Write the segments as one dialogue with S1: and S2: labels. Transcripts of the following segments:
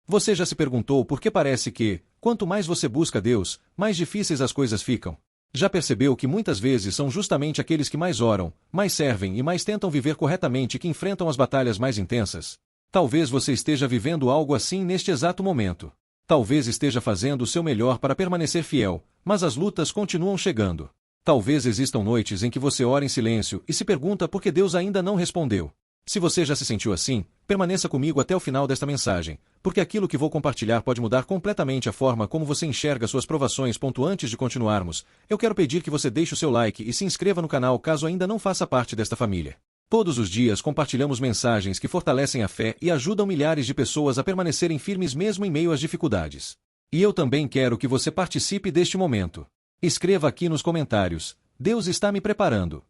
S1: Você já se perguntou por que parece que, quanto mais você busca Deus, mais difíceis as coisas ficam? Já percebeu que muitas vezes são justamente aqueles que mais oram, mais servem e mais tentam viver corretamente que enfrentam as batalhas mais intensas? Talvez você esteja vivendo algo assim neste exato momento. Talvez esteja fazendo o seu melhor para permanecer fiel, mas as lutas continuam chegando. Talvez existam noites em que você ora em silêncio e se pergunta por que Deus ainda não respondeu. Se você já se sentiu assim, permaneça comigo até o final desta mensagem, porque aquilo que vou compartilhar pode mudar completamente a forma como você enxerga suas provações. Antes de continuarmos, eu quero pedir que você deixe o seu like e se inscreva no canal caso ainda não faça parte desta família. Todos os dias compartilhamos mensagens que fortalecem a fé e ajudam milhares de pessoas a permanecerem firmes mesmo em meio às dificuldades. E eu também quero que você participe deste momento. Escreva aqui nos comentários: Deus está me preparando.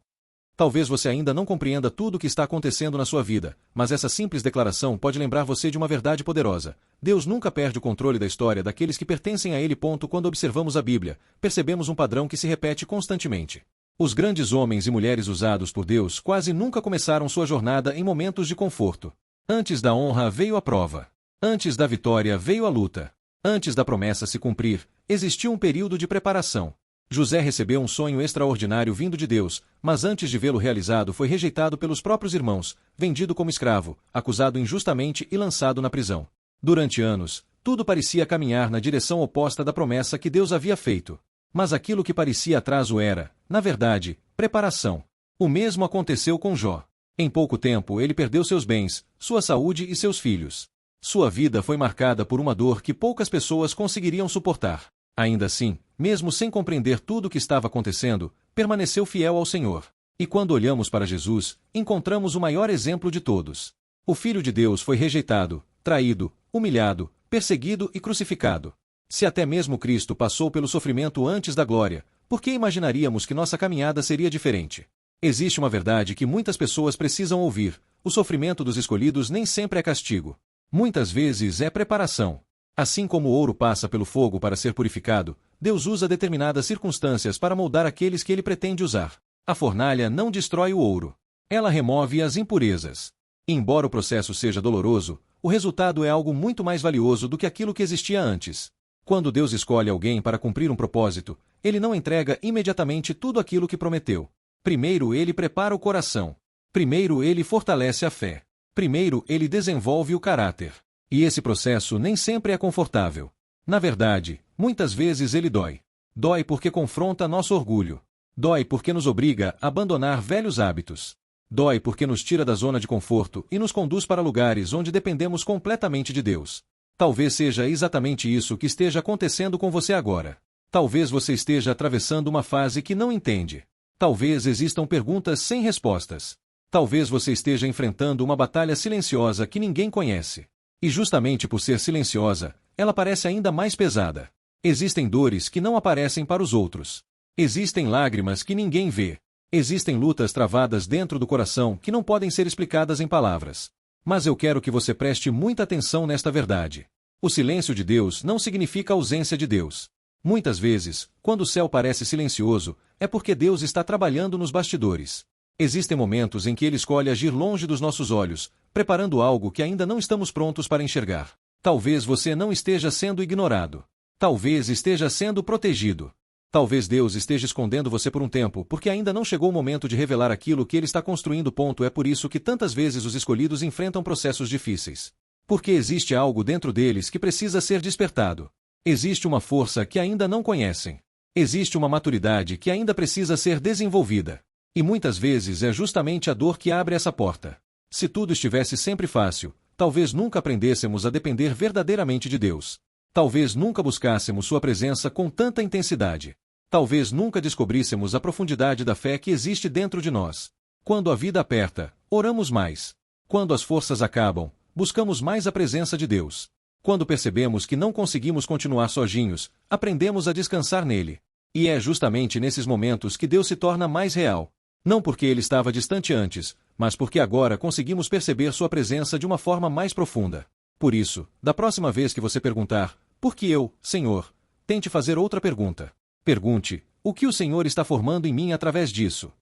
S1: Talvez você ainda não compreenda tudo o que está acontecendo na sua vida, mas essa simples declaração pode lembrar você de uma verdade poderosa. Deus nunca perde o controle da história daqueles que pertencem a Ele. Quando observamos a Bíblia, percebemos um padrão que se repete constantemente. Os grandes homens e mulheres usados por Deus quase nunca começaram sua jornada em momentos de conforto. Antes da honra veio a prova. Antes da vitória veio a luta. Antes da promessa se cumprir, existiu um período de preparação. José recebeu um sonho extraordinário vindo de Deus, mas antes de vê-lo realizado foi rejeitado pelos próprios irmãos, vendido como escravo, acusado injustamente e lançado na prisão. Durante anos, tudo parecia caminhar na direção oposta da promessa que Deus havia feito. Mas aquilo que parecia atraso era, na verdade, preparação. O mesmo aconteceu com Jó. Em pouco tempo ele perdeu seus bens, sua saúde e seus filhos. Sua vida foi marcada por uma dor que poucas pessoas conseguiriam suportar. Ainda assim, mesmo sem compreender tudo o que estava acontecendo, permaneceu fiel ao Senhor. E quando olhamos para Jesus, encontramos o maior exemplo de todos. O Filho de Deus foi rejeitado, traído, humilhado, perseguido e crucificado. Se até mesmo Cristo passou pelo sofrimento antes da glória, por que imaginaríamos que nossa caminhada seria diferente? Existe uma verdade que muitas pessoas precisam ouvir: o sofrimento dos escolhidos nem sempre é castigo. Muitas vezes é preparação. Assim como o ouro passa pelo fogo para ser purificado, Deus usa determinadas circunstâncias para moldar aqueles que Ele pretende usar. A fornalha não destrói o ouro. Ela remove as impurezas. E embora o processo seja doloroso, o resultado é algo muito mais valioso do que aquilo que existia antes. Quando Deus escolhe alguém para cumprir um propósito, Ele não entrega imediatamente tudo aquilo que prometeu. Primeiro Ele prepara o coração. Primeiro Ele fortalece a fé. Primeiro Ele desenvolve o caráter. E esse processo nem sempre é confortável. Na verdade, muitas vezes ele dói. Dói porque confronta nosso orgulho. Dói porque nos obriga a abandonar velhos hábitos. Dói porque nos tira da zona de conforto e nos conduz para lugares onde dependemos completamente de Deus. Talvez seja exatamente isso que esteja acontecendo com você agora. Talvez você esteja atravessando uma fase que não entende. Talvez existam perguntas sem respostas. Talvez você esteja enfrentando uma batalha silenciosa que ninguém conhece. E justamente por ser silenciosa, ela parece ainda mais pesada. Existem dores que não aparecem para os outros. Existem lágrimas que ninguém vê. Existem lutas travadas dentro do coração que não podem ser explicadas em palavras. Mas eu quero que você preste muita atenção nesta verdade. O silêncio de Deus não significa ausência de Deus. Muitas vezes, quando o céu parece silencioso, é porque Deus está trabalhando nos bastidores. Existem momentos em que Ele escolhe agir longe dos nossos olhos, preparando algo que ainda não estamos prontos para enxergar. Talvez você não esteja sendo ignorado. Talvez esteja sendo protegido. Talvez Deus esteja escondendo você por um tempo, porque ainda não chegou o momento de revelar aquilo que Ele está construindo. É por isso que tantas vezes os escolhidos enfrentam processos difíceis. Porque existe algo dentro deles que precisa ser despertado. Existe uma força que ainda não conhecem. Existe uma maturidade que ainda precisa ser desenvolvida. E muitas vezes é justamente a dor que abre essa porta. Se tudo estivesse sempre fácil, talvez nunca aprendêssemos a depender verdadeiramente de Deus. Talvez nunca buscássemos sua presença com tanta intensidade. Talvez nunca descobríssemos a profundidade da fé que existe dentro de nós. Quando a vida aperta, oramos mais. Quando as forças acabam, buscamos mais a presença de Deus. Quando percebemos que não conseguimos continuar sozinhos, aprendemos a descansar nele. E é justamente nesses momentos que Deus se torna mais real. Não porque Ele estava distante antes, mas porque agora conseguimos perceber sua presença de uma forma mais profunda. Por isso, da próxima vez que você perguntar: por que eu, Senhor? Tente fazer outra pergunta. Pergunte: o que o Senhor está formando em mim através disso?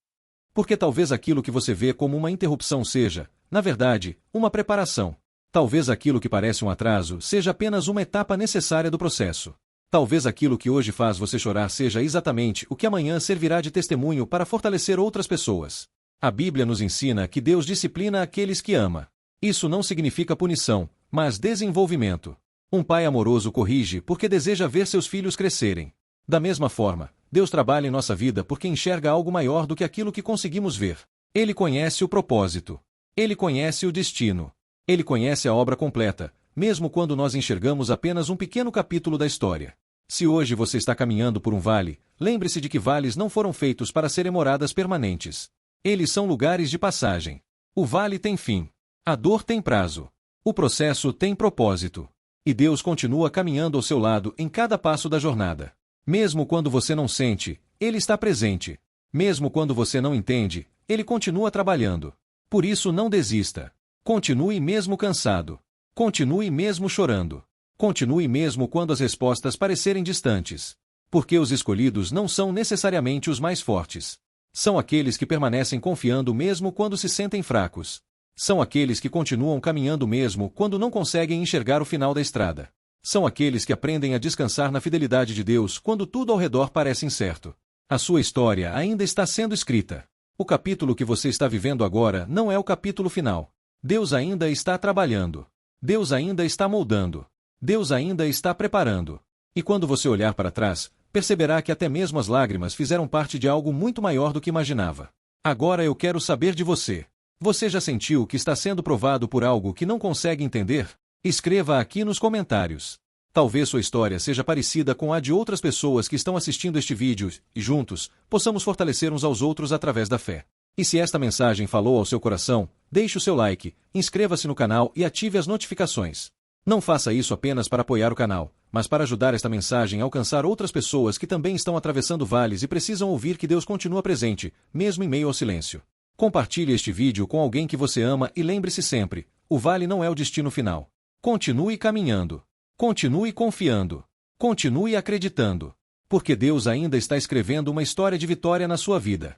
S1: Porque talvez aquilo que você vê como uma interrupção seja, na verdade, uma preparação. Talvez aquilo que parece um atraso seja apenas uma etapa necessária do processo. Talvez aquilo que hoje faz você chorar seja exatamente o que amanhã servirá de testemunho para fortalecer outras pessoas. A Bíblia nos ensina que Deus disciplina aqueles que ama. Isso não significa punição, mas desenvolvimento. Um pai amoroso corrige porque deseja ver seus filhos crescerem. Da mesma forma, Deus trabalha em nossa vida porque enxerga algo maior do que aquilo que conseguimos ver. Ele conhece o propósito. Ele conhece o destino. Ele conhece a obra completa, mesmo quando nós enxergamos apenas um pequeno capítulo da história. Se hoje você está caminhando por um vale, lembre-se de que vales não foram feitos para serem moradas permanentes. Eles são lugares de passagem. O vale tem fim. A dor tem prazo. O processo tem propósito. E Deus continua caminhando ao seu lado em cada passo da jornada. Mesmo quando você não sente, Ele está presente. Mesmo quando você não entende, Ele continua trabalhando. Por isso não desista. Continue mesmo cansado. Continue mesmo chorando. Continue mesmo quando as respostas parecerem distantes. Porque os escolhidos não são necessariamente os mais fortes. São aqueles que permanecem confiando mesmo quando se sentem fracos. São aqueles que continuam caminhando mesmo quando não conseguem enxergar o final da estrada. São aqueles que aprendem a descansar na fidelidade de Deus quando tudo ao redor parece incerto. A sua história ainda está sendo escrita. O capítulo que você está vivendo agora não é o capítulo final. Deus ainda está trabalhando. Deus ainda está moldando. Deus ainda está preparando. E quando você olhar para trás, perceberá que até mesmo as lágrimas fizeram parte de algo muito maior do que imaginava. Agora eu quero saber de você. Você já sentiu que está sendo provado por algo que não consegue entender? Escreva aqui nos comentários. Talvez sua história seja parecida com a de outras pessoas que estão assistindo este vídeo e, juntos, possamos fortalecer uns aos outros através da fé. E se esta mensagem falou ao seu coração, deixe o seu like, inscreva-se no canal e ative as notificações. Não faça isso apenas para apoiar o canal, mas para ajudar esta mensagem a alcançar outras pessoas que também estão atravessando vales e precisam ouvir que Deus continua presente, mesmo em meio ao silêncio. Compartilhe este vídeo com alguém que você ama e lembre-se sempre, o vale não é o destino final. Continue caminhando. Continue confiando. Continue acreditando. Porque Deus ainda está escrevendo uma história de vitória na sua vida.